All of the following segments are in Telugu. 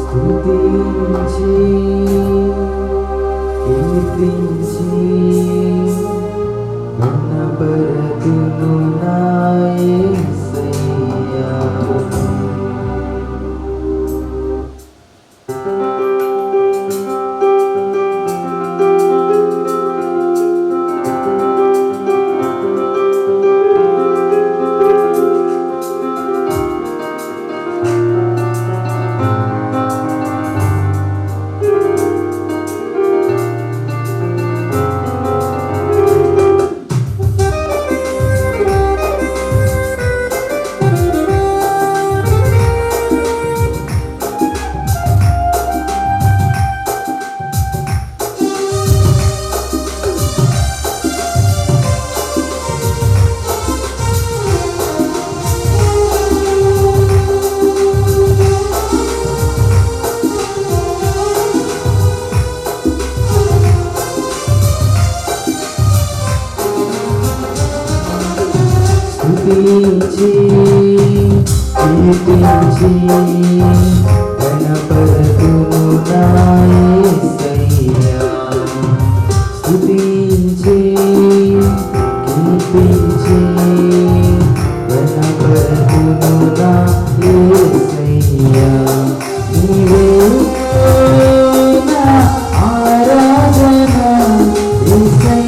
స్తుతించి కీర్తించి ఘనపరతును నా యేసయ్యా. స్తుతించి కీర్తించి ఘనపరతును నా యేసయ్యా. స్తుతించి కీర్తించి ఘనపరతును నా యేసయ్యా. నీవే నా ఆరాధన యేసయ్యా.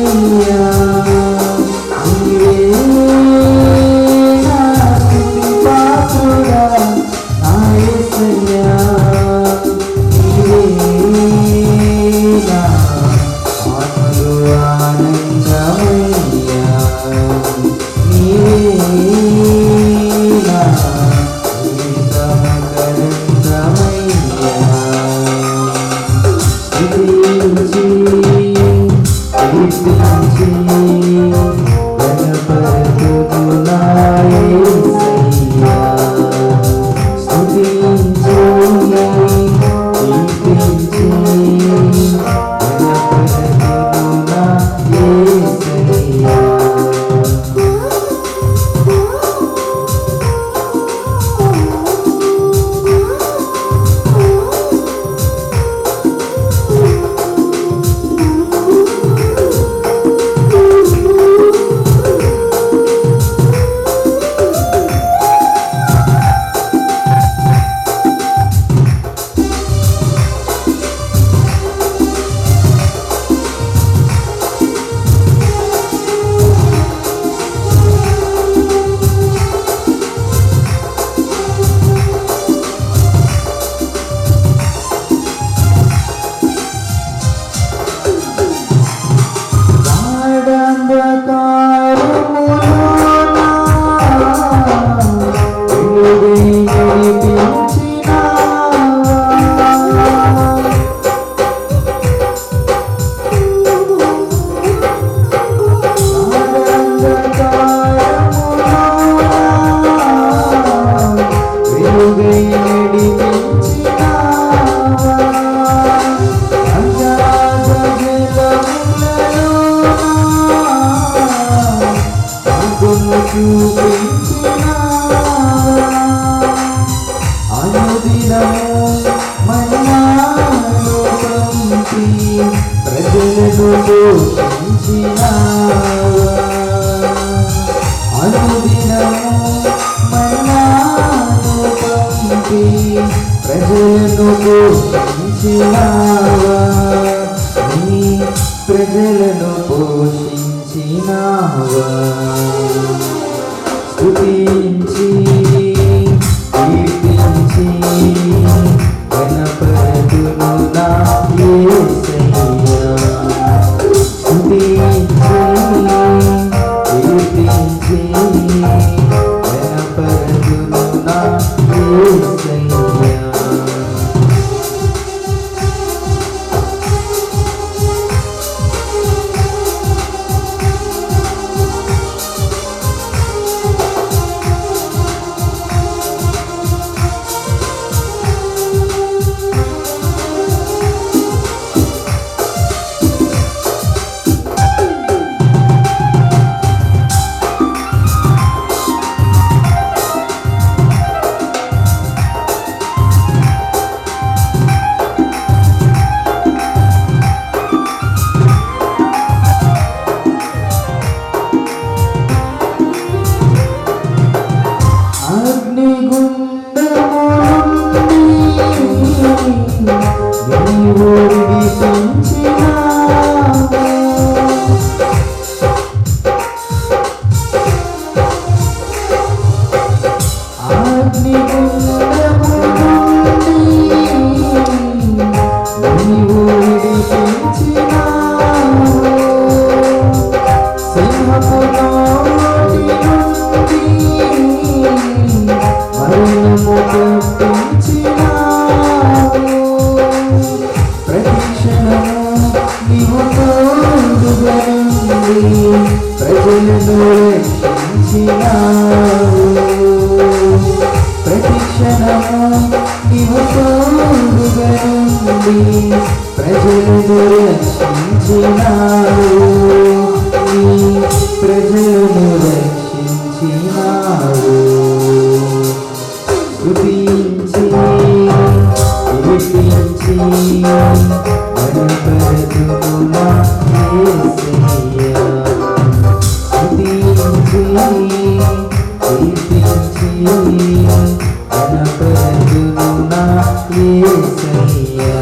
ప్రజలను పోషించినావా. స్తుతించి కీర్తించి ఘనపరతును నా యేసయ్యా. స్తుతించి కీర్తించి ఘనపరతును నా యేసయ్యా. ప్రజలను రక్షించినావు. ప్రతి క్షణము నీవు తోడుగా నుండి ప్రజలను రక్షించినావు. నీ ప్రజలను రక్షించినావు. స్తుతించి కీర్తించి గణపరతుము నా యేసయ్యా. స్తుతించి కీర్తించి గణపరతుము నా యేసయ్యా.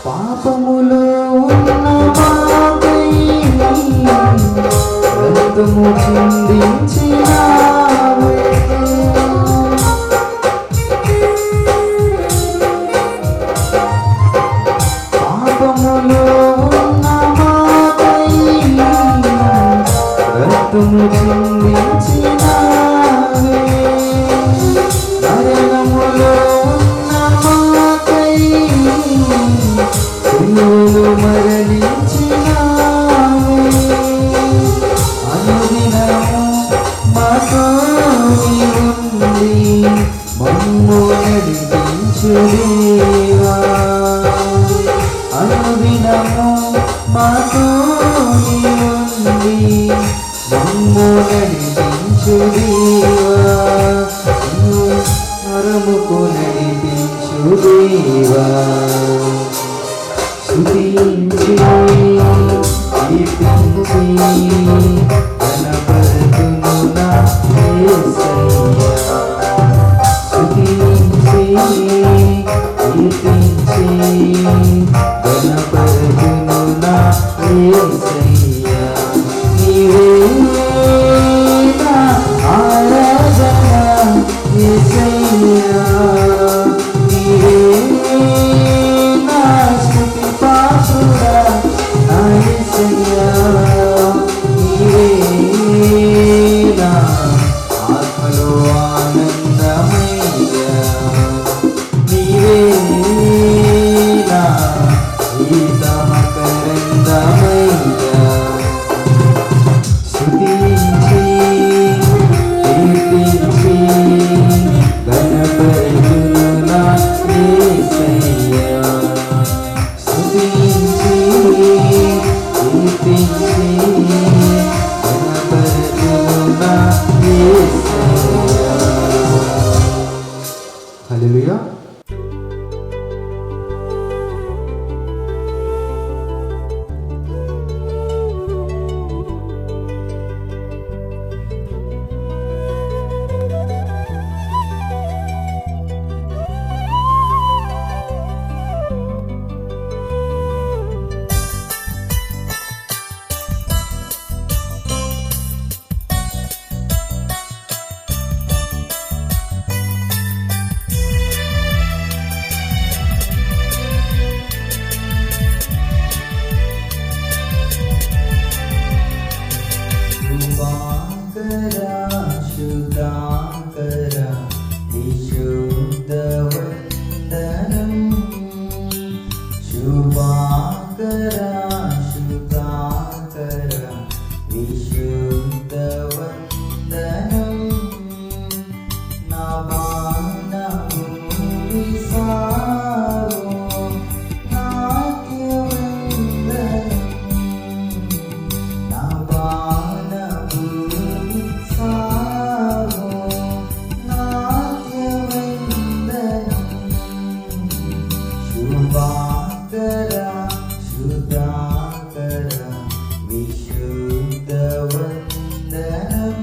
పాపములో ఉన్న మాకై రక్తము చిందించినావే. పాపములో ఉన్న మాకై రక్తము చిందించినావే. మరణములో ఉన్న మాకై సిలువలో మరణించినావే. అనుదినము మాతో నీవుండి మమ్ము నడిపించు దేవా. అనుదినము మాతో నీవుండి మమ్ము నడిపించు దేవా. నరముకు నడిపించు దేవా. స్తుతించి కీర్తించి గణపరతుము నా యేసయ్యా. స్తుతించి కీర్తించి గణపరతుము నా యేసయ్యా. నీవే నా ఆరాధన యేసయ్యా. నీవే నా స్తుతి పాత్రుడా నా యేసయ్యా. నీవే నా ఆత్మలో ఆనందమయ్యా. నీవే నా గీతమకరందమయ్యా. స్తుతించి కీర్తించి గణపరతుము నా యేసయ్యా. స్తుతించి కీర్తించి గణపరతుము నా యేసయ్యా. హల్లెలూయా. శుభాకర శుద్ధాకర విశుద్ధ వందనం.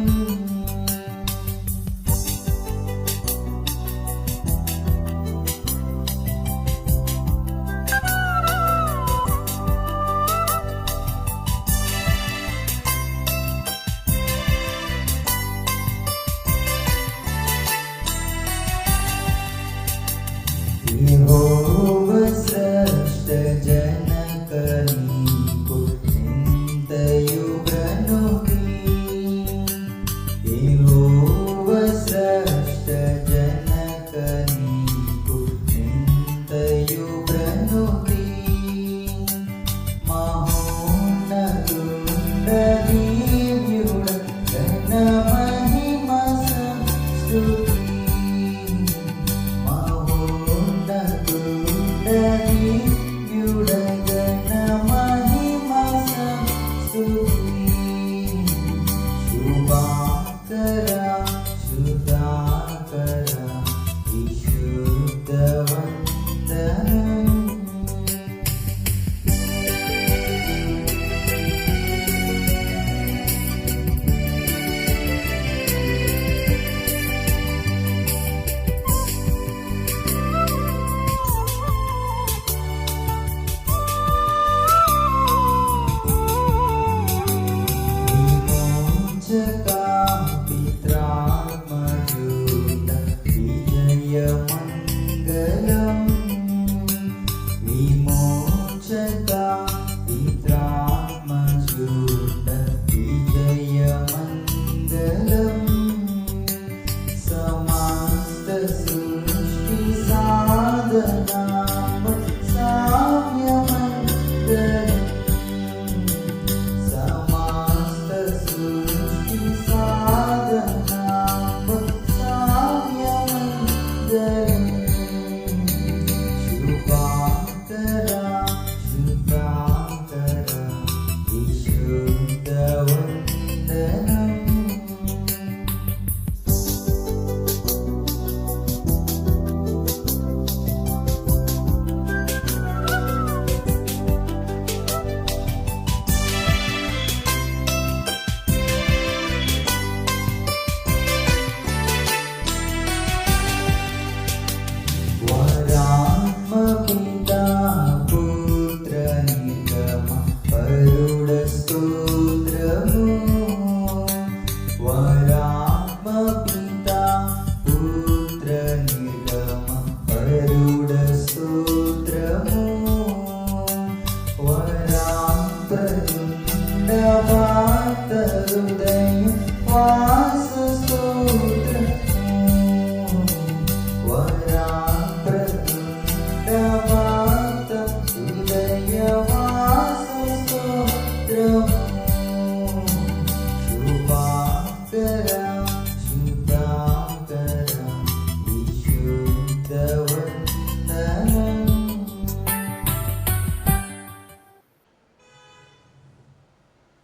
యెహోవా శ్రేష్ఠ జనక నీకు నిందయు గనుడి. యెహోవా శ్రేష్ఠ జనక నీకు నిందయు గనుడి. మహోన్నతుడ దివ్యుడ ఘన మహిమ సంస్తుతి.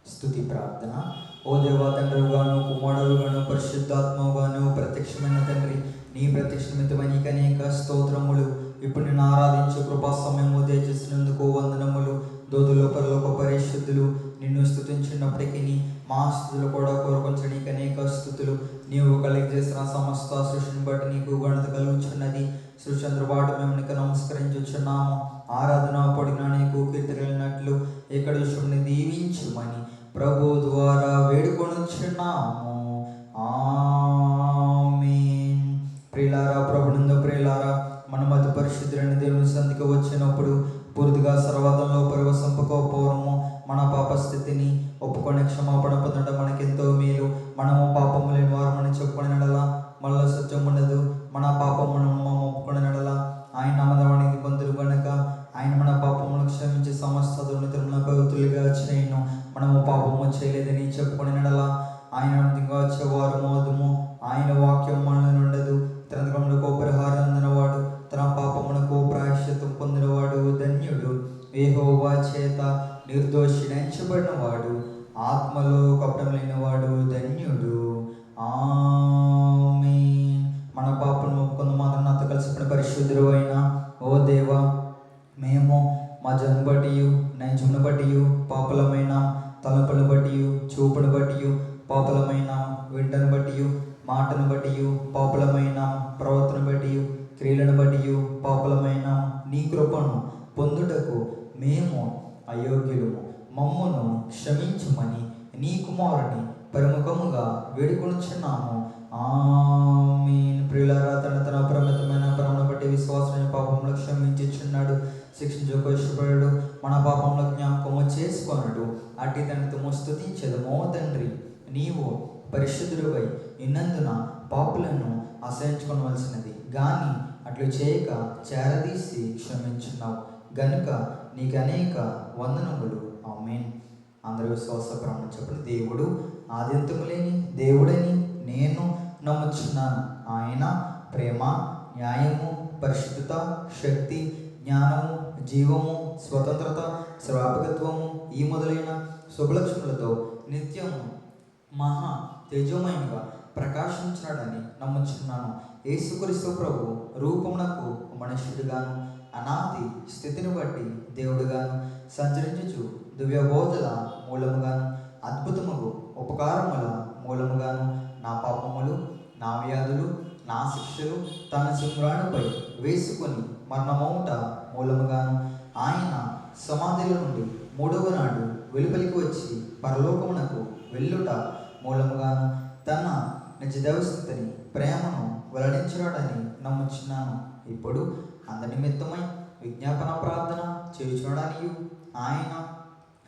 స్తుతి ప్రార్థన. ఓ దేవా, తండ్రిగాను కుమారుడుగాను పరిశుద్ధాత్మగాను ప్రత్యక్షమైన తండ్రి, నీ ప్రత్యక్షమితమైన నీకు అనేక స్తోత్రములు. ఇప్పుడు నిన్ను ఆరాధించే కృపా సమయము దయచేసినందుకు వందనములు. దోదులో పరలోక పరిశుద్ధులు నిన్ను స్తుతించినప్పటికీ మా స్థుతులు కూడా కోరుకొంచు నీకు అనేక స్థుతులు. నీవు కలిగి చేసిన సమస్త సృష్టిని బట్టి నీకు ఘనత కలుగుచున్నది. సృష్టి పాటు మేము నీకు నమస్కరించుచున్నాము. ఆరాధన పొడిగిన నీకు కీర్తి కలిగినట్లు ఇక్కడ విషయంని దీవించుమని ప్రభు ద్వారా వేడుకొనుచున్నాము. ఆమేన్. ప్రియులారా, ప్రభునందు ప్రియులారా, మన మధ్య పరిశుద్ధులైన దేవుని సంధికి వచ్చినప్పుడు పూర్తిగా సర్వదంలో పరివసింపకపోవడము, మన పాప స్థితిని ఒప్పుకొని క్షమాపణ పొందడం మనకెంతో మేలు. మనము పాపము లేని వారమని చెప్పుకొని నడలా, మళ్ళీ సత్యం ఉండదు. మన పాపమును మనం ఒప్పుకొని నడలా, ఆయన నామధవానికి పొందులు కనుక ఆయన మన పాపమును క్షమించి సమస్త దుర్నీతులను పవిత్రులుగా చేయను. మనము పాపము చేయలేదని చెప్పుకొని నడలా, ఆయన వచ్చేవారు మోదుము. ఆయన వాక్యం మనలో ఉండదు. తన గ్రహములకు పరిహారం అందినవాడు, తన పాపమునకు ప్రాయశ్చిత్తం పొందినవాడు ధన్యుడు. యెహోవా చేత నిర్దోషిని ఎంచబడినవాడు, ఆత్మలో కపటం లేనివాడు ధన్యుడు. ఆమేన్. మన పాపను ఒప్పుకొని మాత్రం నాతో కలిసి పరిశుద్ధుడు అయిన ఓ దేవా, మేము మా జన్మ బట్టి నైజమును బట్టి పాపలమైన, తలపును బట్టి చూపును బట్టి పాపలమైన, వింటను బట్టి మాటను బట్టి పాపలమైన, ప్రవర్తన బట్టి క్రియలను బట్టి పాపలమైన నీ కృపను పొందుటకు మేము అయోగ్యులము. మమ్మును క్షమించుమని నీ కుమారుని ప్రముఖముగా వేడుకొనుచున్నాము. ఆమేన్. ప్రియులారా, తన అపరిమితమైన ప్రేమను బట్టి విశ్వాసమైన పాపంలో క్షమించుచున్నాడు, శిక్షించుటకు ఇష్టపడడు, మన పాపంలో జ్ఞాపకము చేసుకొనడు. అట్టి తండ్రితో స్తుతించెదము. తండ్రి, నీవు పరిశుద్ధుడివై ఇన్నందున పాపులను అసహించుకొనవలసినది గాని అట్లు చేయక చేరదీసి క్షమించున్నావు గనుక నీకు అనేక వందనములు. ఆమేన్. అందరూ విశ్వాస ప్రమాణం చెప్పండి. దేవుడు ఆద్యంతము లేని దేవుడని నేను నమ్ముచున్నాను. ఆయన ప్రేమ, న్యాయము, పరిశుద్ధత, శక్తి, జ్ఞానము, జీవము, స్వతంత్రత, శ్రాపకత్వము ఈ మొదలైన శుభలక్షణులతో నిత్యము మహా తేజోమయంగా ప్రకాశించినాడని నమ్ముచున్నాను. యేసుక్రీస్తు ప్రభు రూపమునకు మనుష్యుడిగాను, అనాది స్థితిని బట్టి దేవుడుగాను, సంచరించుచు దివ్యబోధల మూలముగాను, అద్భుతముగు ఉపకారముల మూలముగాను, నా పాపములు, నా వ్యాధులు, నా శిక్షలు తన సింహానుపై వేసుకొని మరణమౌట మూలముగాను, ఆయన సమాధిలో నుండి మూడవ నాడు వెలుపలికి వచ్చి పరలోకమునకు వెళ్ళుట మూలముగాను, తన నిజ దేవస్థితిని ప్రేమను వెల్లడించున్నాడని నమ్ముచున్నాను. ఇప్పుడు అందరి నిమిత్తమై విజ్ఞాపన ప్రార్థన చేయుచున్నాడనియు, ఆయన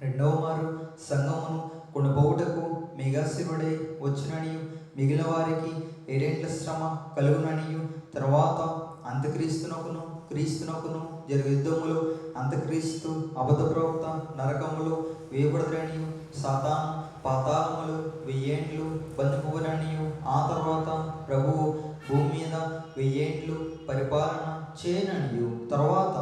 రెండవ మారు సంఘమును కొనుపోవుటకు మేఘాశిరుడై వచ్చుననియు, మిగిలిన వారికి ఏడేండ్ల శ్రమ కలుగుననియు, తర్వాత అంత్యక్రీస్తునకును క్రీస్తునకును జరుగు యుద్ధములు అంత్యక్రీస్తు అబద్ధ ప్రవక్త నరకములు వేయబడదనియు, సాతాను పాతాళములు 1000 ఏండ్లు బంధింపబడనియు, ఆ తర్వాత ప్రభువు భూమి మీద 1000 ఏండ్లు పరిపాలన చేయననియు, తర్వాత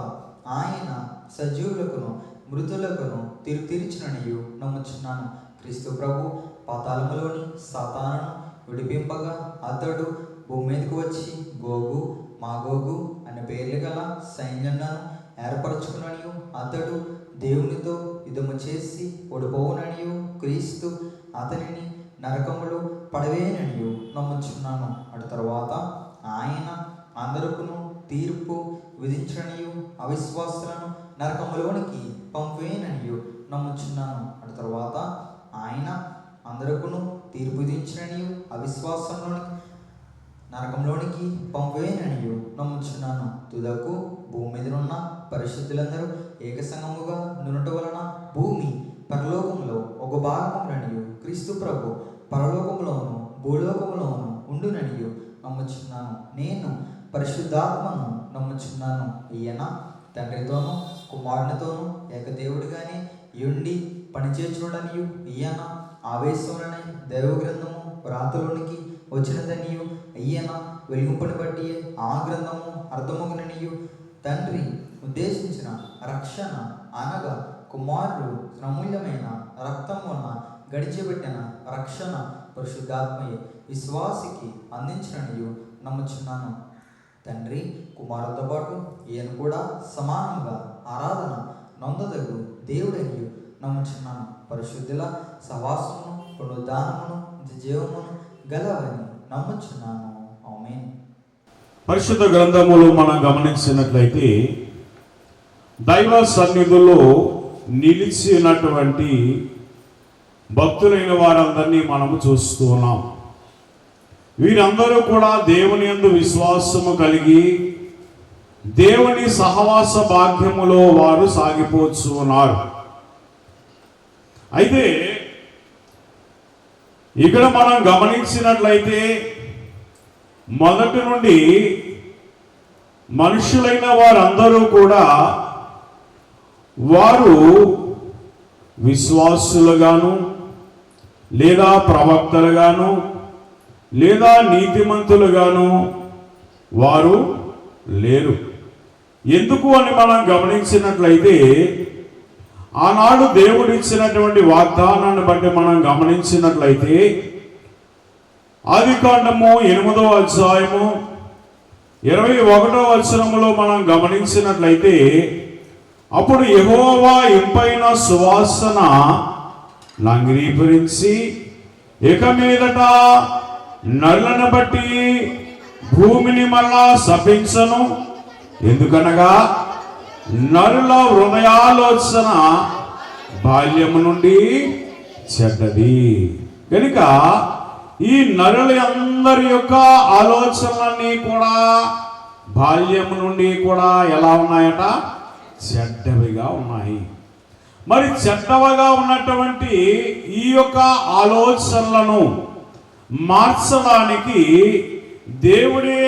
ఆయన సజీవులకును మృతులకును తీర్పు తీర్చుననియు నమ్ముచున్నాను. క్రీస్తు ప్రభు పాతాళములోని సాతానును విడిపింపగా అతడు భూమి మీదకు వచ్చి గోగు మాగోగు అనే పేర్లు గల సైన్యాలను ఏర్పరచుకుననియు, అతడు దేవునితో యుద్ధము చేసి ఓడిపోవుననియు, క్రీస్తు అతనిని నరకములో పడవేయననియు నమ్ముచున్నాను. అటు తర్వాత ఆయన అందరికును తీర్పు విధించనియు, అవిశ్వాసులను నరకములోనికి పంపవేయననియు నమ్ముచున్నాను. అటు తర్వాత ఆయన అందరికును తీర్పు విధించనియు, అవిశ్వాసంలోనికి నరకంలోనికి పంపవేయననియు నమ్ముచున్నాను. తుదకు భూమి మీద ఉన్న పరిశుద్ధులందరూ ఏకసంగముగా నునుట వలన భూమి పరలోకంలో ఒక భాగముననియు, క్రీస్తు ప్రభు పరలోకములోను భూలోకములోను ఉండుననియు నమ్ముచున్నాను. నేను పరిశుద్ధాత్మను నమ్ముచున్నాను. ఈయన తండ్రితోనూ కుమారునితోనూ ఏకదేవుడిగానే ఉండి పనిచేయుచున్నాడనియు, ఈయన ఆవేశములనై దైవగ్రంథము వ్రాతలోనికి వచ్చినదనియు, ఈయన వెలుగుపని బట్టి ఆ గ్రంథము అర్థమగుననియు, తండ్రి ఉద్దేశించిన రక్షణ అనగా కుమారుడు అమూల్యమైన రక్తం వలన గడిచిపెట్టిన రక్షణ పరిశుద్ధాత్మయే విశ్వాసికి అందించిననియు నమ్ముచున్నాను. తండ్రి కుమారుతో పాటు ఈయన కూడా సమానంగా ఆరాధన నొందదగు దేవుడనియు నమ్ముచున్నాను. పరిశుద్ధుల సవాసమును పునరుద్ధానమును జీవమును గలవని నమ్ముచున్నాను. ఆమేన్. పరిశుద్ధ గ్రంథములు మనం గమనించినట్లయితే దైవ సన్నిధిలో నిలిచినటువంటి భక్తులైన వారందరినీ మనము చూస్తూ ఉన్నాం. వీరందరూ కూడా దేవుని యందు విశ్వాసము కలిగి దేవుని సహవాస భాగ్యములో వారు సాగిపోతూ ఉన్నారు. అయితే ఇక్కడ మనం గమనించినట్లయితే మొదటి నుండి మనుషులైన వారందరూ కూడా వారు విశ్వాసులుగాను లేదా ప్రవక్తలుగాను లేదా నీతిమంతులుగాను వారు లేరు. ఎందుకు అని మనం గమనించినట్లయితే ఆనాడు దేవుడిచ్చినటువంటి వాగ్దానాన్ని బట్టి మనం గమనించినట్లయితే ఆదికాండము 8వ అధ్యాయము 21వ వచనములో మనం గమనించినట్లయితే అప్పుడు యెహోవా ఇంపైన సువాసన లంఘనీకరించి ఇక మీదట నరులను బట్టి భూమిని మళ్ళా శపించను. ఎందుకనగా నరుల హృదయాలోచన బాల్యము నుండి చెడ్డది. కనుక ఈ నరుల అందరి యొక్క ఆలోచనలన్నీ కూడా బాల్యము నుండి కూడా ఎలా ఉన్నాయట? చెడ్డవిగా ఉన్నాయి. మరి చెడ్డవగా ఉన్నటువంటి ఈ యొక్క ఆలోచనలను మార్చడానికి దేవుడే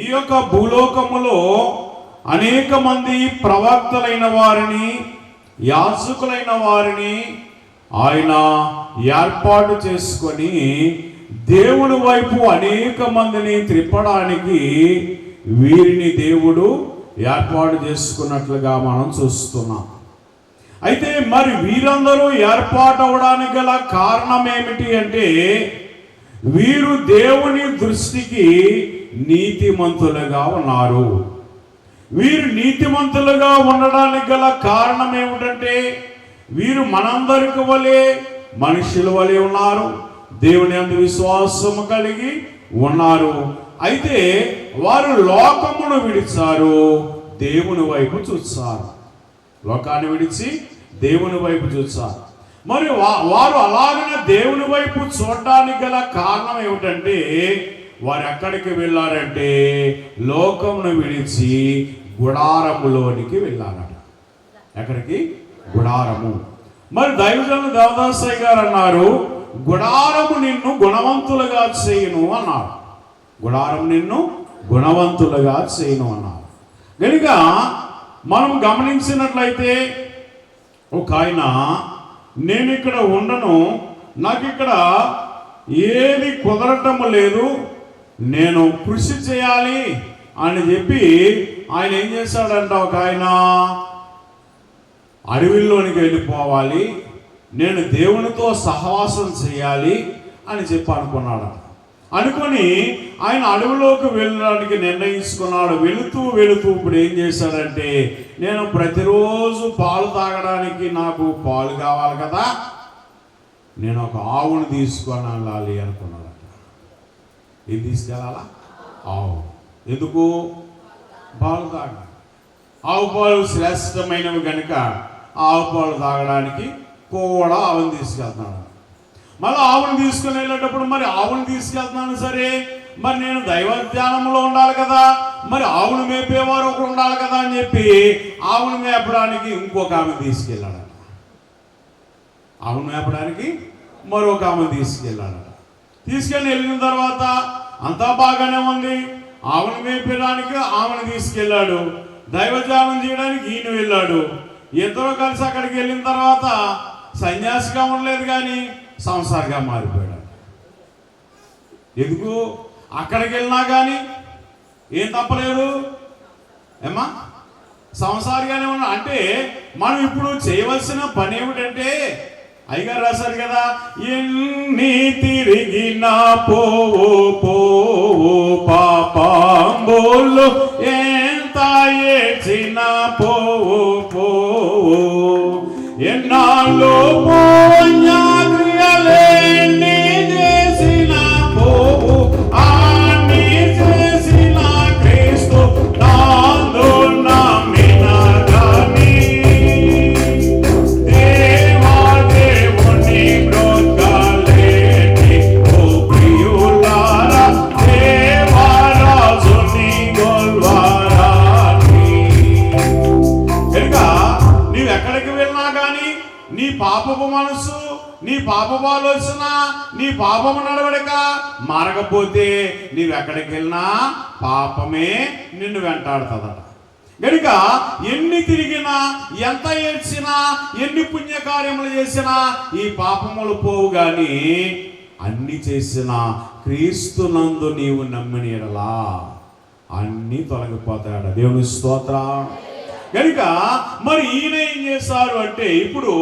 ఈ యొక్క భూలోకములో అనేక మంది ప్రవక్తలైన వారిని, యాజకులైన వారిని ఆయన ఏర్పాటు చేసుకొని దేవుని వైపు అనేక మందిని త్రిప్పడానికి వీరిని దేవుడు ఏర్పాటు చేసుకున్నట్లుగా మనం చూస్తున్నాం. అయితే మరి వీరందరూ ఏర్పాటు అవడానికి గల కారణం ఏమిటి అంటే, వీరు దేవుని దృష్టికి నీతిమంతులుగా ఉన్నారు. వీరు నీతిమంతులుగా ఉండడానికి గల కారణం ఏమిటంటే, వీరు మనందరికి వలె మనుషుల వలె ఉన్నారు, దేవుని యందు విశ్వాసము కలిగి ఉన్నారు. అయితే వారు లోకమును విడిచారు, దేవుని వైపు చూస్తారు. లోకాన్ని విడిచి దేవుని వైపు చూస్తారు. మరి వారు అలాగనే దేవుని వైపు చూడడానికి గల కారణం ఏమిటంటే, వారు ఎక్కడికి వెళ్ళారంటే లోకమును విడిచి గుడారములోనికి వెళ్ళారట. ఎక్కడికి? గుడారము. మరి దైవజనులు దేవదాసయ్య గారు అన్నారు, గుడారము నిన్ను గుణవంతులుగా చేయును అన్నారు. గుడారము నిన్ను గుణవంతులుగా చేయును అన్నారు. కనుక మనం గమనించినట్లయితే ఒక ఆయన, నేను ఇక్కడ ఉండను, నాకు ఇక్కడ ఏది కుదరటం లేదు, నేను కృషి చేయాలి అని చెప్పి ఆయన ఏం చేశాడంట, ఒక ఆయన అడవిలోనికి వెళ్ళిపోవాలి, నేను దేవునితో సహవాసం చేయాలి అని చెప్పి అనుకున్నాడు. అనుకొని ఆయన అడవిలోకి వెళ్ళడానికి నిర్ణయించుకున్నాడు. వెళుతూ ఇప్పుడు ఏం చేశాడంటే, నేను ప్రతిరోజు పాలు తాగడానికి నాకు పాలు కావాలి కదా, నేను ఒక ఆవును తీసుకొని వెళ్ళాలి అనుకున్నాడు. ఏం తీసుకెళ్ళాలా? ఆవు. ఎందుకు? పాలు తాగ. ఆవు పాలు శ్రేష్టమైనవి కనుక ఆవు పాలు తాగడానికి కూడా ఆవును తీసుకెళ్తున్నాడు. మళ్ళీ ఆవును తీసుకుని వెళ్ళేటప్పుడు, మరి ఆవును తీసుకెళ్తున్నాను సరే, మరి నేను దైవ ధ్యానంలో ఉండాలి కదా, మరి ఆవును మేపేవారు ఒకరు ఉండాలి కదా అని చెప్పి ఆవును మేపడానికి ఇంకొక ఆమె తీసుకెళ్ళాడట. ఆవును మేపడానికి మరొక ఆమె తీసుకెళ్ళాడట. వెళ్ళిన తర్వాత అంతా బాగానే ఉంది. ఆవును మేపడానికి ఆమెను తీసుకెళ్ళాడు, దైవధ్యానం చేయడానికి ఈయన వెళ్ళాడు. ఇద్దరు కలిసి అక్కడికి వెళ్ళిన తర్వాత సన్యాసిగా ఉండలేదు కానీ సంసారిగా మారిపోయాడు. ఎందుకు? అక్కడికి వెళ్ళినా కానీ ఏం తప్పలేదు ఏమా, సంసారిగానే ఉన్నా. అంటే మనం ఇప్పుడు చేయవలసిన పని ఏమిటంటే, అయ్యగారు రాశారు కదా, ఎన్ని తిరిగినా పోవో పోవో పాపంబోలు, ఎంత ఏడ్చినా పోవో పోవో, ఎన్నాళ్ళు పోయాలే చేసిన పోవు, అన్ని చేసిన క్రీస్తు నాలో నమ్మిన గాని, దేవాదేవుని బ్రొక్కలేని ఓ ప్రియులారా, దేవరాజుని గొల్వారాని. కనుక నీవు ఎక్కడికి వెళ్ళినా కానీ నీ పాపపు మనసు, నీ పాపపు ఆలోచన, నీ పాపము నడవడిక మారకపోతే నీవెక్కడికి వెళ్ళినా పాపమే నిన్ను వెంటాడుతుందట. కనుక ఎన్ని తిరిగినా, ఎంత ఏడ్చినా, ఎన్ని పుణ్యకార్యములు చేసినా ఈ పాపములు పోవు గాని, అన్ని చేసినా క్రీస్తునందు నీవు నమ్మిన యెడల అన్నీ తొలగిపోతాడు. దేవుని స్తోత్రం. కనుక మరి ఈయన ఏం చేశారు అంటే, ఇప్పుడు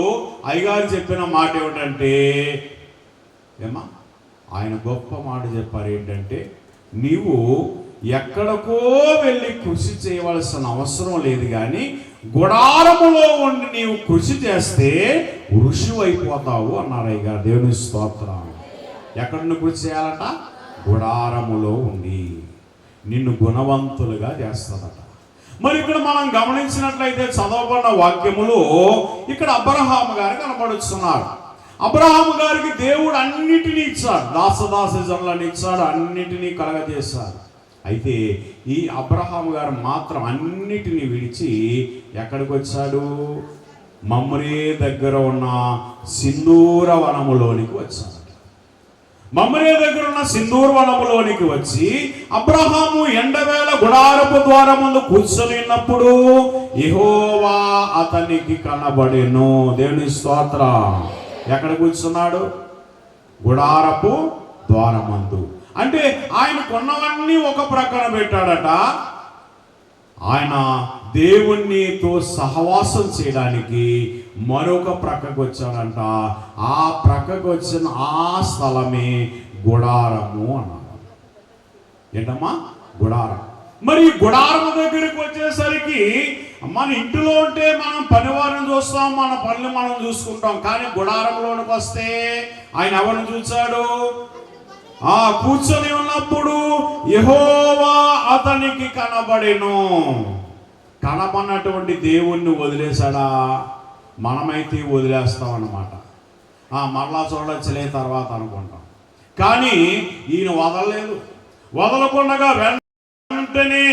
అయ్యగారు చెప్పిన మాట ఏమిటంటే, ఏమా ఆయన గొప్ప మాట చెప్పారు ఏంటంటే, నీవు ఎక్కడికో వెళ్ళి కృషి చేయవలసిన అవసరం లేదు, కానీ గుడారములో ఉండి నీవు కృషి చేస్తే ఋషి అయిపోతావు అన్నారు అయ్యగారు. దేవుని స్తోత్రం. ఎక్కడ నువ్వు కృషి చేయాలట? గుడారములో ఉండి నిన్ను గుణవంతులుగా చేస్తుందట. మరి ఇక్కడ మనం గమనించినట్లయితే చదవబడిన వాక్యములో ఇక్కడ అబ్రహాము గారు కనబడుతున్నారు. అబ్రహాము గారికి దేవుడు అన్నిటినీ ఇచ్చాడు, దాసదాసజనులను ఇచ్చాడు, అన్నిటినీ కలగజేశాడు. అయితే ఈ అబ్రహాము గారు మాత్రం అన్నిటినీ విడిచి ఎక్కడికి వచ్చాడు? మమ్రే దగ్గర ఉన్న సింధూర వనములోనికి వచ్చాడు. మమ్రే దగ్గర ఉన్న సింధూర వనములోనికి వచ్చి అబ్రహాము ఎండవేళ గుడారపు ద్వారం ముందు కూర్చొని ఉన్నప్పుడు యెహోవా అతనికి కనబడెను. దేవుని స్తోత్రం. ఎక్కడ కూర్చున్నాడు? గుడారపు ద్వారమందు. అంటే ఆయన కొన్నవన్నీ ఒక ప్రక్కన పెట్టాడట. ఆయన దేవునితో సహవాసం చేయడానికి మరొక ప్రక్కకు వచ్చాడంట. ఆ ప్రక్కకు వచ్చిన ఆ స్థలమే గుడారము అన్నాడు. ఏంటమ్మా? గుడారం. మరి గుడారం దగ్గరికి వచ్చేసరికి మన ఇంటిలో ఉంటే మనం పనివారిని చూస్తాం, మన పనులు మనం చూసుకుంటాం. కానీ గుడారంలోనికి వస్తే ఆయన ఎవరిని చూచాడు? కూర్చొని ఉన్నప్పుడు యెహోవా అతనికి కనబడెను. కనబడినటువంటి దేవుణ్ణి వదిలేశాడా? మనమైతే వదిలేస్తాం అన్నమాట. మరలా చూడొచ్చలే తర్వాత అనుకుంటాం. కానీ ఈయన వదలలేదు. వదలకుండగా వెంటనే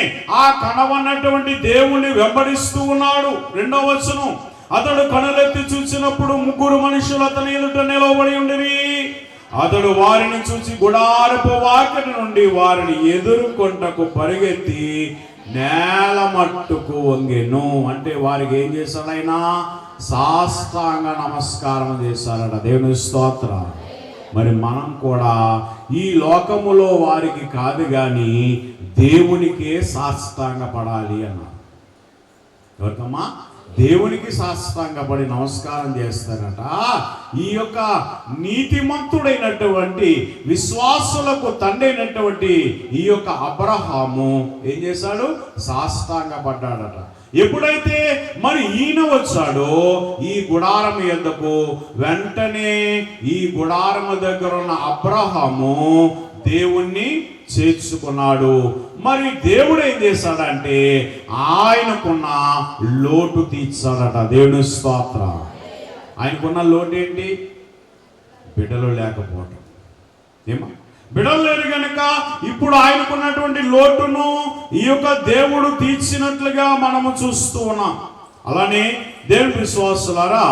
ఆ కనబడినటువంటి దేవుణ్ణి వెంబడిస్తూ ఉన్నాడు. 2వ వచనం, అతడు కనులెత్తి చూసినప్పుడు 3 మనుషులు అతని ఎదుట నిలబడి ఉండిరి. అతడు వారిని చూసి గుడారపు వాకిటి నుండి వారిని ఎదుర్కొంటకు పరిగెత్తి నేల మట్టుకు వంగెను. అంటే వారికి ఏం చేశాడైనా? సాష్టాంగ నమస్కారం చేశారట. దేవుని స్తోత్రం. మరి మనం కూడా ఈ లోకములో వారికి కాదు కానీ దేవునికే సాష్టాంగ పడాలి అన్నారు. ఎవరికమ్మా? దేవునికి సాష్టాంగపడి నమస్కారం చేస్తారట. ఈ యొక్క నీతిమంతుడైనటువంటి విశ్వాసులకు తండ్రి అయినటువంటి ఈ యొక్క అబ్రహాము ఏం చేశాడు? సాష్టాంగపడ్డాడట. ఎప్పుడైతే మరి ఈయన వచ్చాడో ఈ గుడారం యొద్దకు, వెంటనే ఈ గుడారము దగ్గర ఉన్న అబ్రహాము దేవుణ్ణి చేర్చుకున్నాడు. మరి దేవుడు ఏం చేశాడంటే ఆయనకున్న లోటు తీర్చాడట. దేవుని స్తోత్రం. ఆయనకున్న లోటు ఏంటి? బిడ్డలు లేకపోవటం. ఏమా? బిడ్డలు లేరు కనుక ఇప్పుడు ఆయనకున్నటువంటి లోటును ఈ యొక్క దేవుడు తీర్చినట్లుగా మనము చూస్తూ ఉన్నాం. అలానే దేవుని విశ్వాసులారా,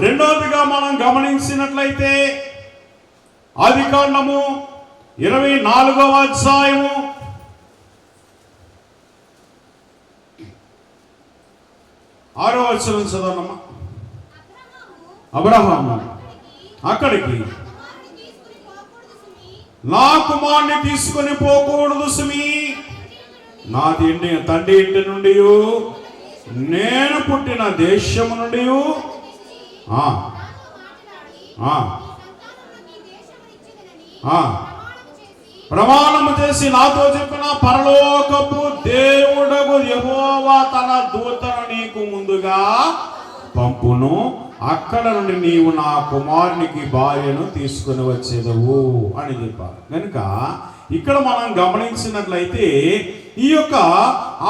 రెండవదిగా మనం గమనించినట్లయితే ఆదికాండము 24వ అధ్యాయము 6వ వచనం చదవనమ్మా. అబ్రహాము అక్కడికి, నా కుమారుని తీసుకొని పోకూడదు సుమి, నా తండ్రి ఇంటి నుండి, నేను పుట్టిన దేశము నుండి ప్రమాణము చేసి నాతో చెప్పిన పరలోకపు దేవుడగు యెహోవా తన దూతను నీకు ముందుగా పంపును. అక్కడ నుండి నీవు నా కుమారునికి భార్యను తీసుకుని వచ్చేదవు అని చెప్పారు. కనుక ఇక్కడ మనం గమనించినట్లయితే ఈ యొక్క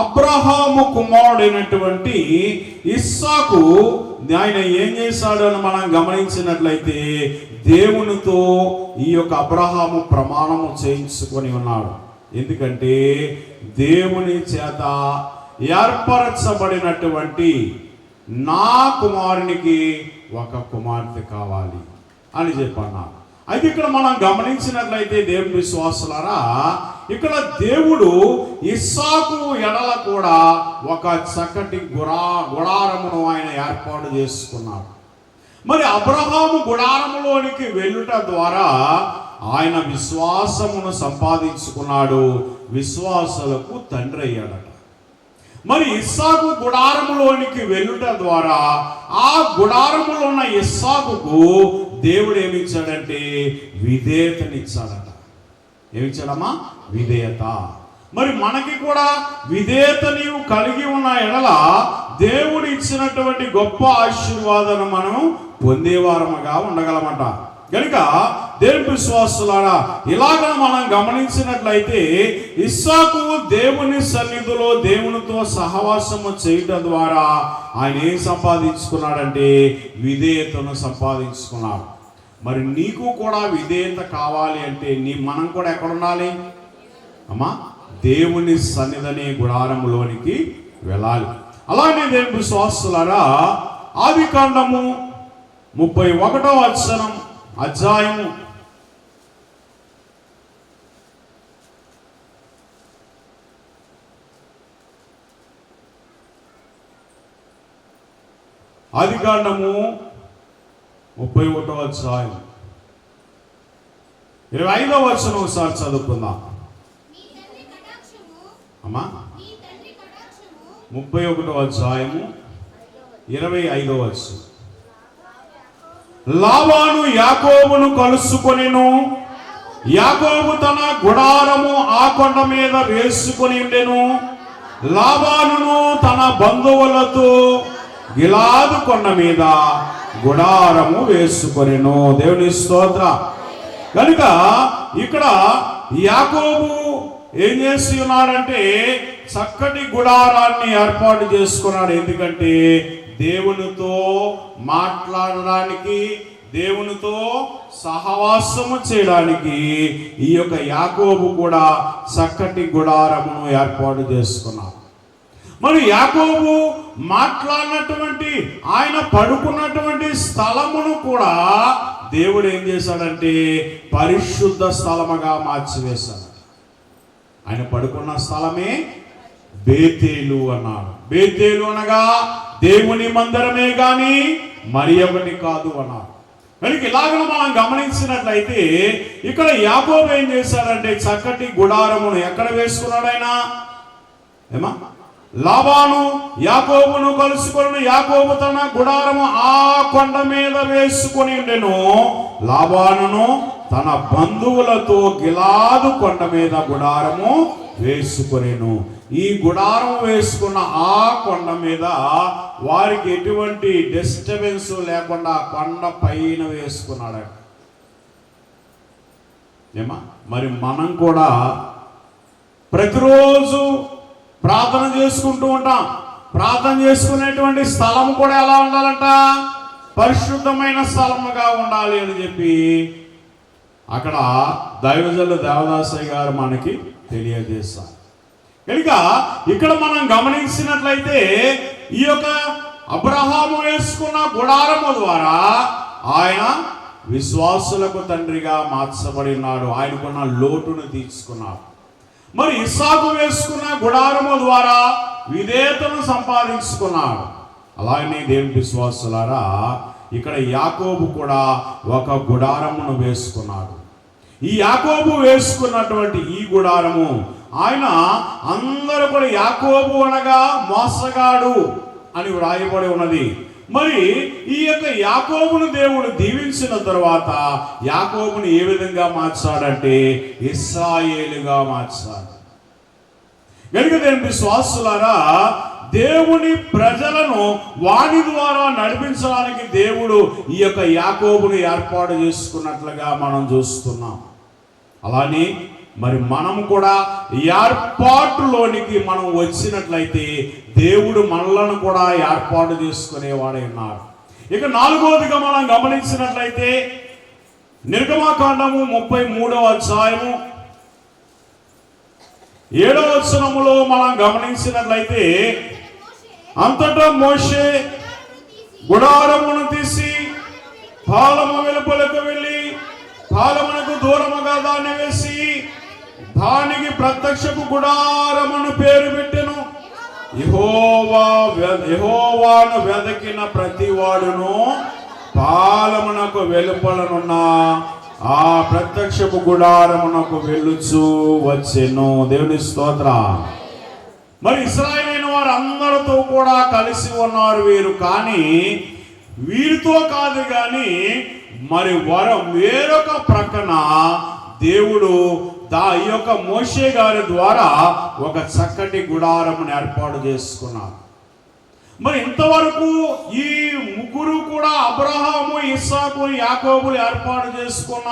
అబ్రహాము కుమారుడైనటువంటి ఇస్సాకు ఆయన ఏం చేశాడు అని మనం గమనించినట్లయితే దేవునితో ఈ యొక్క అబ్రహాము ప్రమాణము చేయించుకొని ఉన్నాడు. ఎందుకంటే దేవుని చేత ఏర్పరచబడినటువంటి నా కుమారునికి ఒక కుమార్తె కావాలి అని చెప్పన్నాడు. అయితే ఇక్కడ మనం గమనించినట్లయితే దేవుని విశ్వాసులారా, ఇక్కడ దేవుడు ఇస్సాకు ఎడల కూడా ఒక చక్కటి గుడారమును ఆయన ఏర్పాటు చేసుకున్నాడు. మరి అబ్రహాము గుడారములోనికి వెళ్ళుట ద్వారా ఆయన విశ్వాసమును సంపాదించుకున్నాడు, విశ్వాసులకు తండ్రి అయ్యాడట. మరి ఇస్సాకు గుడారములోనికి వెళ్ళుట ద్వారా ఆ గుడారములో ఉన్న ఇస్సాకుకు దేవుడు ఏమిచ్చాడంటే విధేయతనిచ్చాడట. ఏమిచ్చాడమ్మా? విధేయత. మరి మనకి కూడా విధేయత నీవు కలిగి ఉన్న ఎడల దేవుడు ఇచ్చినటువంటి గొప్ప ఆశీర్వాదాన్ని మనం పొందేవారముగా ఉండగలమట. కనుక దేవుని విశ్వాసులారా, ఇలాగ మనం గమనించినట్లయితే ఇస్సాకు దేవుని సన్నిధిలో దేవునితో సహవాసము చేయడం ద్వారా ఆయన ఏం సంపాదించుకున్నాడంటే విధేయతను సంపాదించుకున్నాడు. మరి నీకు కూడా విధేయత కావాలి అంటే మనం కూడా ఎక్కడ ఉండాలి అమ్మా? దేవుని సన్నిధి గుడారములోనికి వెళ్ళాలి. అలానే దేవుని విశ్వాసులారా, ఆదికాండము 31వ అధ్యాయము ఆదికాండము 31వ అధ్యాయం 25వ వచనం ఒకసారి చదువుకుందాం అమ్మా. 31వ అధ్యాయము 25వ వచనం. లాబాను యాకోబును కలుసుకొనెను. యాకోబు తన గుడారము ఆ కొండ మీద వేసుకొని ఉండెను. లాబానును తన బంధువులతో గిలాదు కొండ మీద గుడారము వేసుకొనెను. దేవుని స్తోత్ర. కనుక ఇక్కడ యాకోబు ఏం చేసి ఉన్నాడంటే చక్కటి గుడారాన్ని ఏర్పాటు చేసుకున్నాడు. ఎందుకంటే దేవునితో మాట్లాడడానికి, దేవునితో సహవాసము చేయడానికి ఈ యొక్క యాకోబు కూడా చక్కటి గుడారమును ఏర్పాటు చేసుకున్నాడు. మరి యాకోబు మాట్లాడినటువంటి ఆయన పడుకున్నటువంటి స్థలమును కూడా దేవుడు ఏం చేశాడంటే పరిశుద్ధ స్థలముగా మార్చివేశాడు. ఆయన పడుకున్న స్థలమే బేతేలు అన్నాడు. బేతేలు అనగా దేవుని మందిరమే గాని మరి ఒకటి కాదు అన్నాడు. కనుక ఇలాగ మనం గమనించినట్లయితే ఇక్కడ యాకోబు ఏం చేశాడంటే చక్కటి గుడారమును ఎక్కడ వేసుకున్నాడు ఆయన? ఏమా? లాబాను యాకోబును కలుసుకొని యాకోబు తన గుడారము ఆ కొండ మీద వేసుకొని ఉండెను. లాబానును తన బంధువులతో గిలాదు కొండ మీద గుడారము వేసుకొనెను. ఈ గుడారం వేసుకున్న ఆ కొండ మీద వారికి ఎటువంటి డిస్టర్బెన్స్ లేకుండా కొండ పైన వేసుకున్నాడు. ఏమా? మరి మనం కూడా ప్రతిరోజు ప్రార్థన చేసుకుంటూ ఉంటాం. ప్రార్థన చేసుకునేటువంటి స్థలం కూడా ఎలా ఉండాలంట? పరిశుద్ధమైన స్థలముగా ఉండాలి అని చెప్పి అక్కడ దైవజనులు దేవదాసయ్య గారు మనకి తెలియజేస్తారు. కనుక ఇక్కడ మనం గమనించినట్లయితే ఈ యొక్క అబ్రహాము వేసుకున్న గుడారము ద్వారా ఆయన విశ్వాసులకు తండ్రిగా మార్చబడి ఉన్నాడు. ఆయనకున్న లోటును తీర్చుకున్నాడు. మరి ఇస్సాకు వేసుకున్న గుడారము ద్వారా విధేయతను సంపాదించుకున్నాడు. అలాగే దేవుని విశ్వాసులారా, ఇక్కడ యాకోబు కూడా ఒక గుడారమును వేసుకున్నాడు. ఈ యాకోబు వేసుకున్నటువంటి ఈ గుడారము ఆయన అందరూ కూడా యాకోబు అనగా మోసగాడు అని వ్రాయబడి ఉన్నది. మరి ఈ యొక్క యాకోబును దేవుడు దీవించిన తర్వాత యాకోబుని ఏ విధంగా మార్చాడంటే ఇశ్రాయేలుగా మార్చాడు. కనుక దేవుని విశ్వాసులారా, దేవుని ప్రజలను వాణి ద్వారా నడిపించడానికి దేవుడు ఈ యొక్క యాకోబును ఏర్పాటు చేసుకున్నట్లుగా మనం చూస్తున్నాం. అలానే మరి మనం కూడా ఏర్పాటులోనికి మనం వచ్చినట్లయితే దేవుడు మనలను కూడా ఏర్పాటు చేసుకునేవాడై ఉన్నాడు. ఇక 4వదిగా మనం గమనించినట్లయితే నిర్గమకాండము 33వ అధ్యాయము 7వ వచనములో మనం గమనించినట్లయితే అంతటా మోషే గుడారమును తీసి పాలము వెలుపలకు వెళ్ళి పాలమునకు దూరముగా దాన్ని వేసి దానికి ప్రత్యక్షపు గుడారమును పేరు పెట్టెను. యెహోవాను వెదకిన ప్రతి వాడును పాలమునకు వెలుపలనున్న ఆ ప్రత్యక్షపు గుడారమునకు వెళ్ళుచూ వచ్చెను. దేవుని స్తోత్ర. మరి ఇశ్రాయేలు వారు అందరితో కూడా కలిసి ఉన్నారు వీరు. కానీ వీరితో కాదు, కానీ మరి వేరొక ప్రక్కన దేవుడు ఈ యొక్క మోషే గారి ద్వారా ఒక చక్కటి గుడారమును ఏర్పాటు చేసుకున్నారు. మరి ఇంతవరకు ఈ ముగ్గురు కూడా అబ్రహాము, ఇస్సాకు, యాకోబులు ఏర్పాటు చేసుకున్న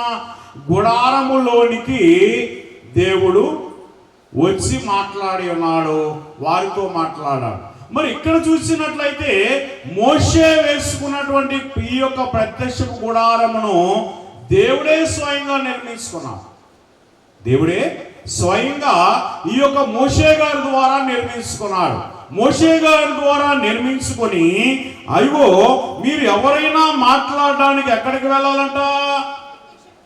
గుడారములోనికి దేవుడు వచ్చి మాట్లాడి ఉన్నాడు, వారితో మాట్లాడాడు. మరి ఇక్కడ చూసినట్లయితే మోషే వేసుకున్నటువంటి ఈ యొక్క ప్రత్యక్ష గుడారమును దేవుడే స్వయంగా నిర్మించుకున్నాడు. దేవుడే స్వయంగా ఈ యొక్క మోషే గారి ద్వారా నిర్మించుకున్నాడు. మోషే గారి ద్వారా నిర్మించుకొని, అయ్యో మీరు ఎవరైనా మాట్లాడడానికి ఎక్కడికి వెళ్ళాలంట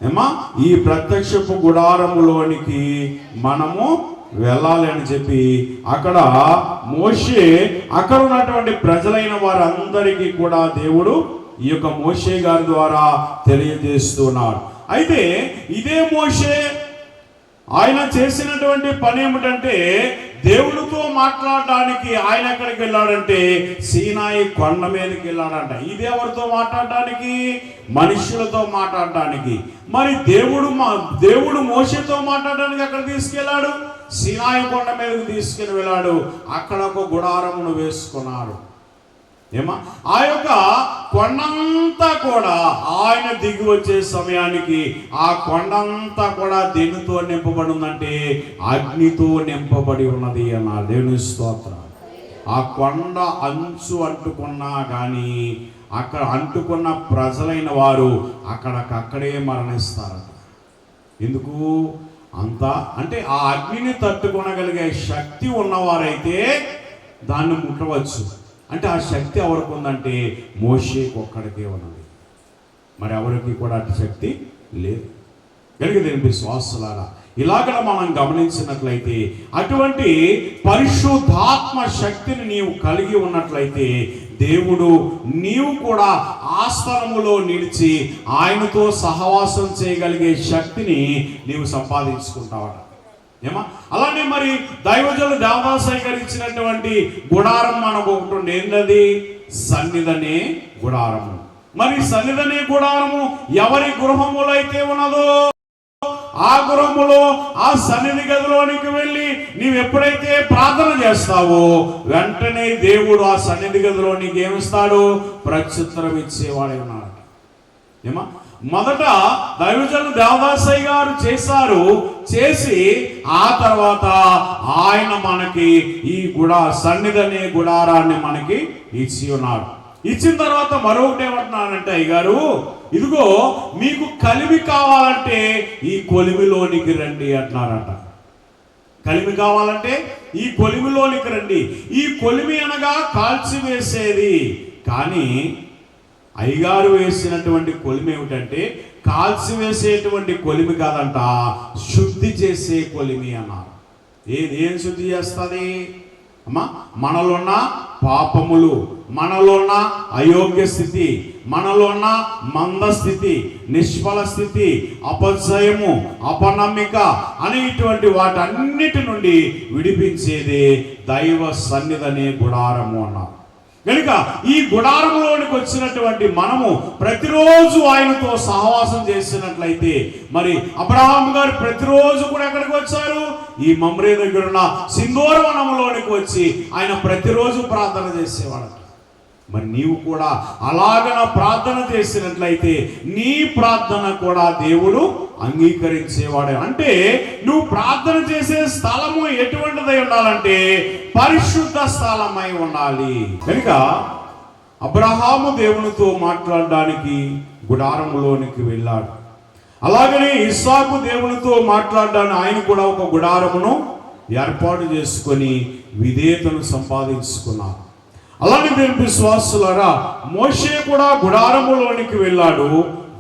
ఏమా, ఈ ప్రత్యక్షపు గుడారములోనికి మనము వెళ్ళాలి అని చెప్పి అక్కడ మోషే, అక్కడ ఉన్నటువంటి ప్రజలైన వారందరికీ కూడా దేవుడు ఈ యొక్క మోషే గారి ద్వారా తెలియజేస్తున్నారు. అయితే ఇదే మోషే ఆయన చేసినటువంటి పని ఏమిటంటే, దేవుడితో మాట్లాడడానికి ఆయన ఎక్కడికి వెళ్ళాడంటే సీనాయి కొండ మీదకి వెళ్ళాడంట. ఇది ఎవరితో మాట్లాడడానికి? మనుషులతో మాట్లాడడానికి. మరి దేవుడు మోషేతో మాట్లాడడానికి ఎక్కడ తీసుకెళ్ళాడు? సీనాయి కొండ మీదకి తీసుకెళ్ళి వెళ్ళాడు. అక్కడ ఒక గుడారమును వేసుకున్నాడు. ఏమా, ఆ యొక్క కొండంతా కూడా ఆయన దిగి వచ్చే సమయానికి ఆ కొండంతా కూడా దేనితో నింపబడి ఉందంటే అగ్నితో నింపబడి ఉన్నది అన్నారు. దేవుని స్తోత్రం. ఆ కొండ అంచు అంటుకున్నా కానీ అక్కడ అంటుకున్న ప్రజలైన వారు అక్కడే మరణిస్తారట. ఎందుకు అంత అంటే ఆ అగ్నిని తట్టుకొనగలిగే శక్తి ఉన్నవారైతే దాన్ని ముట్టవచ్చు. అంటే ఆ శక్తి ఎవరికి ఉందంటే మోషేకి ఒక్కడికే ఉన్నది, మరి ఎవరికి కూడా అటు శక్తి లేదు. కలిగి విశ్వాసులారా, ఇలాగ మనం గమనించినట్లయితే అటువంటి పరిశుద్ధాత్మ శక్తిని నీవు కలిగి ఉన్నట్లయితే దేవుడు నీవు కూడా ఆ స్థలములో నిలిచి ఆయనతో సహవాసం చేయగలిగే శక్తిని నీవు సంపాదించుకుంటావట. ఏమా, అలానే మరి దైవజనులు దేవదాసయ్య గారు ఇచ్చినటువంటి గుడారం మనకు ఒకటి ఉండే, ఏంటది? సన్నిధనే గుడారము. మరి సన్నిధనే గుడారము ఎవరి గృహములో అయితే ఉన్నదో ఆ గృహములో ఆ సన్నిధి గదిలోనికి వెళ్ళి నీవు ఎప్పుడైతే ప్రార్థన చేస్తావో వెంటనే దేవుడు ఆ సన్నిధి గదిలో నీకు ఏమిస్తాడు? ప్రత్యుత్తరం ఇచ్చేవాడే ఉన్నాడు. ఏమా, మొదట దైవజనులు దేవదాసయ్య గారు చేసి ఆ తర్వాత ఆయన మనకి ఈ సన్నిధనే గుడారాన్ని మనకి ఇచ్చి ఉన్నాడు. ఇచ్చిన తర్వాత మరొకటి ఏమంటున్నానంటే, అయ్యగారు ఇదిగో మీకు కలిమి కావాలంటే ఈ కొలిమిలోనికి రండి అంటున్నారట. కలిమి కావాలంటే ఈ కొలిమిలోనికి రండి. ఈ కొలిమి అనగా కాల్చివేసేది. కానీ అయ్యగారు వేసినటువంటి కొలిమి ఏమిటంటే కాల్చివేసేటువంటి కొలిమి కాదంట, శుద్ధి చేసే కొలిమి అన్నారు. ఏం శుద్ధి చేస్తుంది అమ్మా? మనలో ఉన్న పాపములు, మనలో ఉన్న అయోగ్య స్థితి, మనలో ఉన్న మంద స్థితి, నిష్ఫల స్థితి, అపజయము, అపనమ్మిక అనేటువంటి వాటన్నిటి నుండి విడిపించేది దైవ సన్నిధనే గుడారము అన్నారు. కనుక ఈ గుడారంలోనికి వచ్చినటువంటి మనము ప్రతిరోజు ఆయనతో సహవాసం చేసినట్లయితే, మరి అబ్రహాం గారు ప్రతిరోజు కూడా ఎక్కడికి వచ్చారు? ఈ మమ్రే దగ్గర ఉన్న సింధూర వనంలోనికి వచ్చి ఆయన ప్రతిరోజు ప్రార్థన చేసేవాడు. మరి నీవు కూడా అలాగన ప్రార్థన చేసినట్లయితే నీ ప్రార్థన కూడా దేవుడు అంగీకరించేవాడే. అంటే నువ్వు ప్రార్థన చేసే స్థలము ఎటువంటిదై ఉండాలంటే పరిశుద్ధ స్థలమై ఉండాలి. కనుక అబ్రహాము దేవునితో మాట్లాడడానికి గుడారములోనికి వెళ్ళాడు. అలాగనే ఇస్సాకు దేవునితో మాట్లాడడానికి ఆయన కూడా ఒక గుడారమును ఏర్పాటు చేసుకొని విధేయతను సంపాదించుకున్నాడు. అలానే దేవుని విశ్వాసులారా, మోషే కూడా గుడారములోనికి వెళ్ళాడు,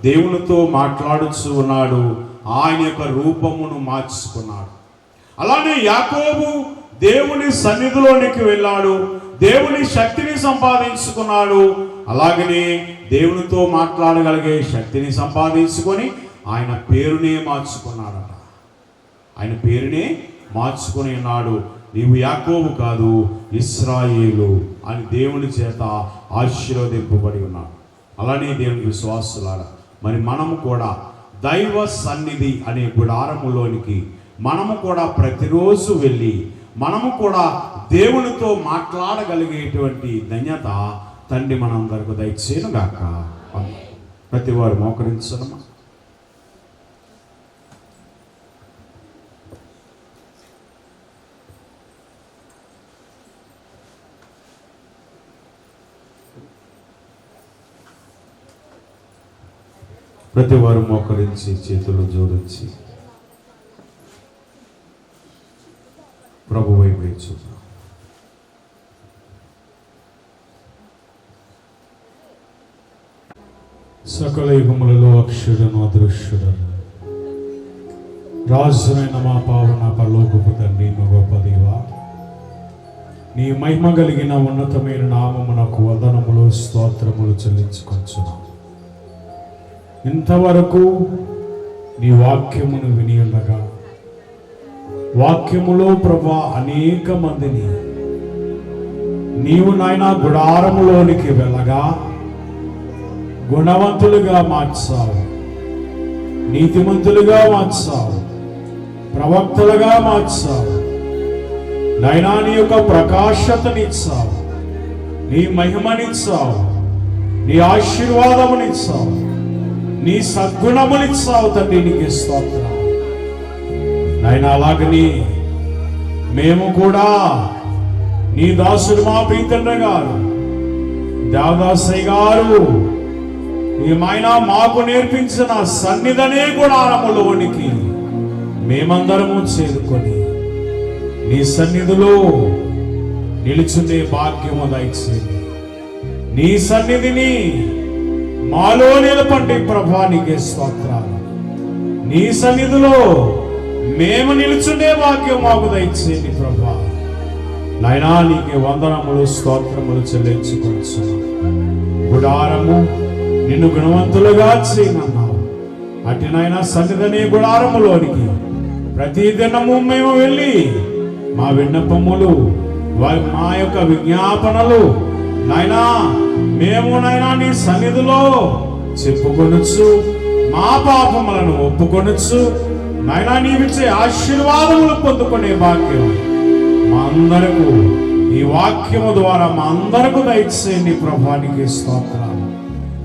దేవునితో మాట్లాడుతూ ఉన్నాడు, ఆయన యొక్క రూపమును మార్చుకున్నాడు. అలానే యాకోబు దేవుని సన్నిధిలోనికి వెళ్ళాడు, దేవుని శక్తిని సంపాదించుకున్నాడు. అలాగనే దేవునితో మాట్లాడగలిగే శక్తిని సంపాదించుకొని ఆయన పేరునే మార్చుకున్నాడట. ఆయన పేరునే మార్చుకొని ఉన్నాడు. నీవు యాకోబు కాదు, ఇశ్రాయేలు అని దేవుని చేత ఆశీర్వదింపబడి ఉన్నాడు. అలానే దేవుని విశ్వాసులారా, మరి మనము కూడా దైవ సన్నిధి అనే గుడారములోనికి మనము కూడా ప్రతిరోజు వెళ్ళి మనము కూడా దేవునితో మాట్లాడగలిగేటువంటి ధన్యత తండ్రి మనందరికి దయచేయను గాక. ప్రతి వారు మోకరించడమా. ప్రతి వారు మోకరించి చేతులు జోడించి ప్రభు వైపు చూద్దాం. సకల యుగములలో అక్షరును అదృశ్యుడను రాజునైన మా పావన పరలోకపు తండ్రి, మా గొప్ప దేవా, నీ మహిమ కలిగిన ఉన్నతమైన నామమునకు వందనములు స్తోత్రములు చెల్లించుకొంచున్నాం. ఇంతవరకు నీ వాక్యమును విని ఉండగా వాక్యములో ప్రభా అనేక మందిని నీవు నాయన గుడారములోనికి వెళ్ళగా గుణవంతులుగా మార్చావు, నీతిమంతులుగా మార్చావు, ప్రవక్తలుగా మార్చావు. నైనా నీ యొక్క ప్రకాశతనిచ్చావు, నీ మహిమనిచ్చావు, నీ ఆశీర్వాదమునిచ్చావు, నీ సద్గుణమునిచ్చావు తండ్రి. నీకు స్తోత్రం నైనా. అలాగని మేము కూడా నీ దాసుడు మా ప్రీతండ్రి గారు దేవదాసయ్య గారు ఏమైనా మాకు నేర్పించిన సన్నిధనే గుడారములోనికి మేమందరము చేరుకొని నీ సన్నిధిలో నిలుచునే భాగ్యము దయచేయండి. నీ సన్నిధిని మాలో నిలపండి ప్రభా. నీకే స్తోత్రాలు. నీ సన్నిధిలో మేము నిలుచునే భాగ్యం మాకు దయచేయండి ప్రభా. నాయనా నీకే వందనములు స్తోత్రములు చెల్లించుకొంచున్నాం. గుడారము నిన్ను గుణవంతులుగా చేయనన్నావు. అటునైనా సన్నిధిని గుడారములోనికి ప్రతి దినము మేము వెళ్ళి మా విన్నపములు మా యొక్క విజ్ఞాపనలు నాయనా మేము నాయనా నీ సన్నిధిలో చెప్పుకొనొచ్చు, మా పాపములను ఒప్పుకొనొచ్చు నాయనా నీవిచ్చే ఆశీర్వాదములు పొందుకునే భాగ్యం మా అందరకు ఈ వాక్యము ద్వారా మా అందరకు దయచేయండి ప్రభానికి స్తోత్రాలు.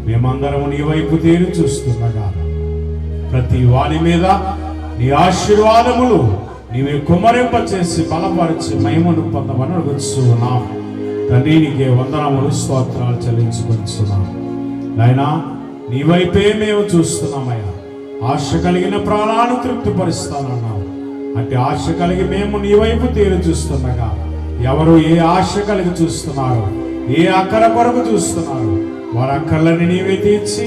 మేమందరము నీ వైపు తేరి చూస్తుండగా ప్రతి వాని మీద నీ ఆశీర్వాదములు నీవే కుమ్మరింపచేసి బలపరిచి మహిమను పొందమని అడుగుతున్నాం తండ్రి. నీకే వందనములు స్తోత్రాలు చెల్లించుకొంచున్నాం నాయనా. నీ వైపే మేము చూస్తున్నామయ్యా. ఆశ కలిగిన ప్రాణాన్ని తృప్తిపరుస్తానన్నావు. అంటే ఆశ కలిగి మేము నీ వైపు తేరి చూస్తుండగా ఎవరు ఏ ఆశ కలిగి చూస్తున్నారు, ఏ అక్కర కొరకు చూస్తున్నారు, వారి అక్కర్లని నీవే తీర్చి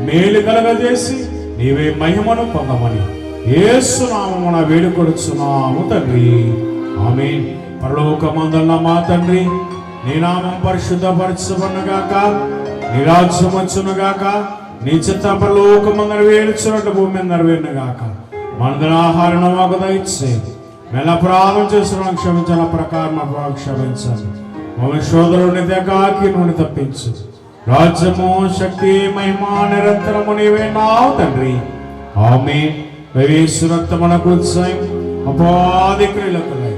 మేలు కలగజేసి నీవే మహిమను పొందమని యేసు నామమున వేడుకొడుచున్నాము తండ్రి. ఆమేన్. పరలోకమందున్న మా తండ్రి, నీ నామం పరిశుద్ధపరచబడునుగాక, నీ రాజ్యం వచ్చునుగాక, నీ చిత్తం పరలోకమందున వేడుచున్నట్టు భూమి మీద నెరవేరునుగాక. మనదిన ఆహారం మాకు దయచేయండి. మెల్ల అపరాధం చేసిన క్షమించిన ప్రకారం క్షమించండి. మమ్మల్ని శోధరుని దగ్గరికి నుండి తప్పించు. రాజ్యము శక్తి మహిమ నిరంతరము నీవే నావు తండ్రి. ఆమేన్. యేసు రక్తమునకు జయం, అపవాది క్రియలకు లయ.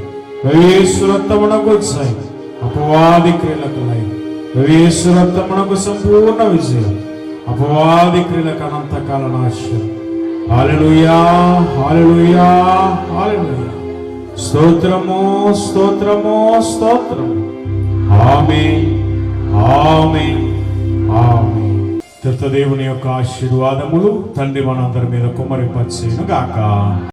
యేసు రక్తమునకు జయం, అపవాది క్రియలకు లయ. యేసు రక్తమునకు సంపూర్ణ విజయం, అపవాది క్రియలకు అనంతకాల నాశనం. హల్లెలూయా, హల్లెలూయా, హల్లెలూయా. స్తోత్రము, స్తోత్రము, స్తోత్రము. ఆమేన్, ఆమేన్, ఆమేన్. దేవుని యొక్క ఆశీర్వాదములు తండ్రి మనందరి మీద కుమ్మరింపచేయును గాక.